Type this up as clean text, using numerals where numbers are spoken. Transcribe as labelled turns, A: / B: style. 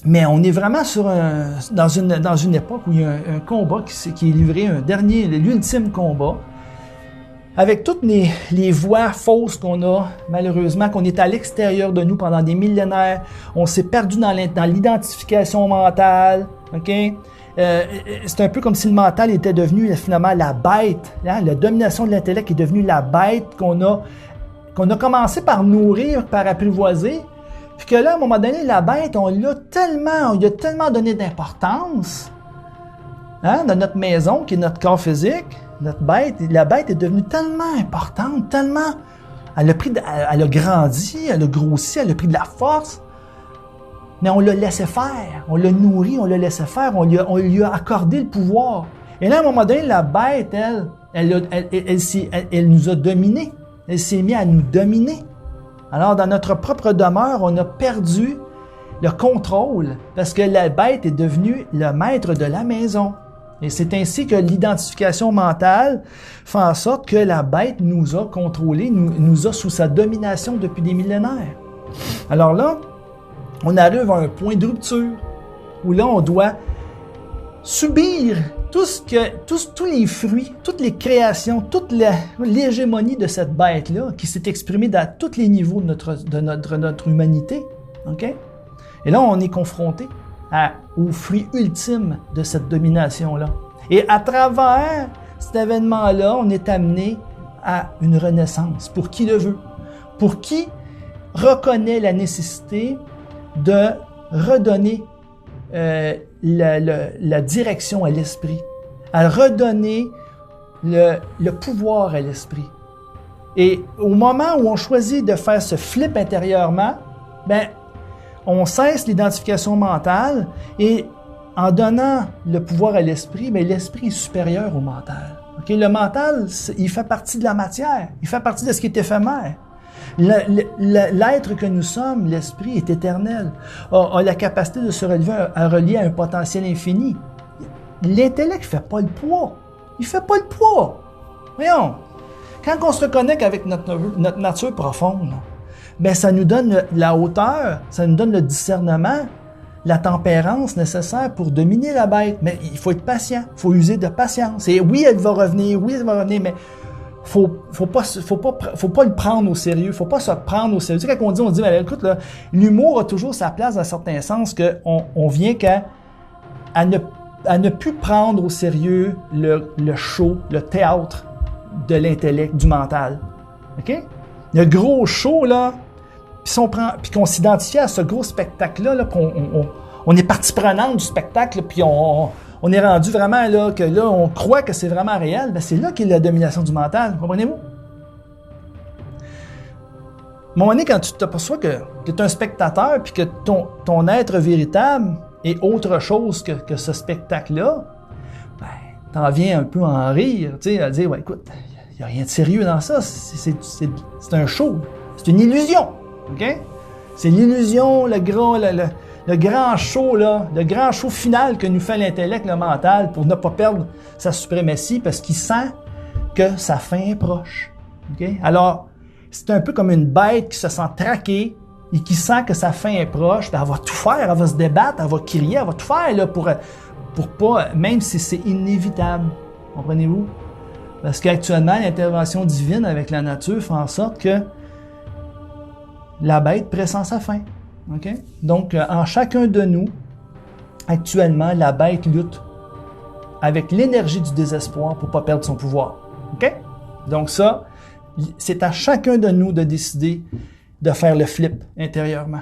A: Mais on est vraiment dans une époque où il y a un combat qui est livré, l'ultime combat, avec toutes les voies fausses qu'on a, malheureusement, qu'on est à l'extérieur de nous pendant des millénaires. On s'est perdu dans l'identification mentale, OK? C'est un peu comme si le mental était devenu finalement la bête. Hein? La domination de l'intellect est devenue la bête qu'on a commencé par nourrir, par apprivoiser. Puis que là, à un moment donné, la bête, on lui a tellement donné d'importance, hein, dans notre maison, qui est notre corps physique. La bête est devenue tellement importante, tellement... Elle a grandi, elle a grossi, elle a pris de la force. Mais on l'a laissé faire, on l'a nourri, on l'a laissé faire, on lui a accordé le pouvoir. Et là, à un moment donné, la bête, elle nous a dominés. Elle s'est mise à nous dominer. Alors, dans notre propre demeure, on a perdu le contrôle parce que la bête est devenue le maître de la maison. Et c'est ainsi que l'identification mentale fait en sorte que la bête nous a contrôlés, nous a sous sa domination depuis des millénaires. Alors là, on arrive à un point de rupture où là, on doit subir tous les fruits, toutes les créations, toute l'hégémonie de cette bête-là qui s'est exprimée à tous les niveaux de notre humanité. Okay? Et là, on est confronté au fruit ultime de cette domination-là. Et à travers cet événement-là, on est amené à une renaissance. Pour qui le veut? Pour qui reconnaît la nécessité de redonner la direction à l'esprit, à redonner le pouvoir à l'esprit. Et au moment où on choisit de faire ce flip intérieurement, ben, on cesse l'identification mentale et en donnant le pouvoir à l'esprit, ben, l'esprit est supérieur au mental. Okay? Le mental, il fait partie de la matière, il fait partie de ce qui est éphémère. L'être que nous sommes, l'esprit, est éternel, a la capacité de se relier à un potentiel infini. L'intellect ne fait pas le poids. Il ne fait pas le poids. Voyons, quand on se reconnecte avec notre nature profonde, ben ça nous donne la hauteur, ça nous donne le discernement, la tempérance nécessaire pour dominer la bête. Mais il faut être patient, il faut user de patience. Et oui, elle va revenir, mais faut pas le prendre au sérieux, faut pas se prendre au sérieux. Tu sais, quand on dit, ben, écoute, là, l'humour a toujours sa place dans un certain sens qu'on vient à ne plus prendre au sérieux le show, le théâtre de l'intellect, du mental. OK? Le gros show, là, puis qu'on s'identifie à ce gros spectacle-là, là, on est partie prenante du spectacle, puis on est rendu vraiment là, que là, on croit que c'est vraiment réel, bien, c'est là qu'est la domination du mental, comprenez-vous? À un moment donné, quand tu t'aperçois que tu es un spectateur, puis que ton être véritable est autre chose que ce spectacle-là, ben, t'en viens un peu à en rire, tu sais, à dire, ouais, écoute, il n'y a rien de sérieux dans ça, c'est un show, c'est une illusion, OK? C'est l'illusion, le grand show, là, le grand show final que nous fait l'intellect, le mental, pour ne pas perdre sa suprématie, parce qu'il sent que sa fin est proche. Okay? Alors, c'est un peu comme une bête qui se sent traquée et qui sent que sa fin est proche. Elle va tout faire, elle va se débattre, elle va crier, elle va tout faire là, pour pas, même si c'est inévitable. Comprenez-vous? Parce qu'actuellement, l'intervention divine avec la nature fait en sorte que la bête pressent sa fin. Okay? Donc, en chacun de nous, actuellement, la bête lutte avec l'énergie du désespoir pour ne pas perdre son pouvoir. Okay? Donc ça, c'est à chacun de nous de décider de faire le flip intérieurement.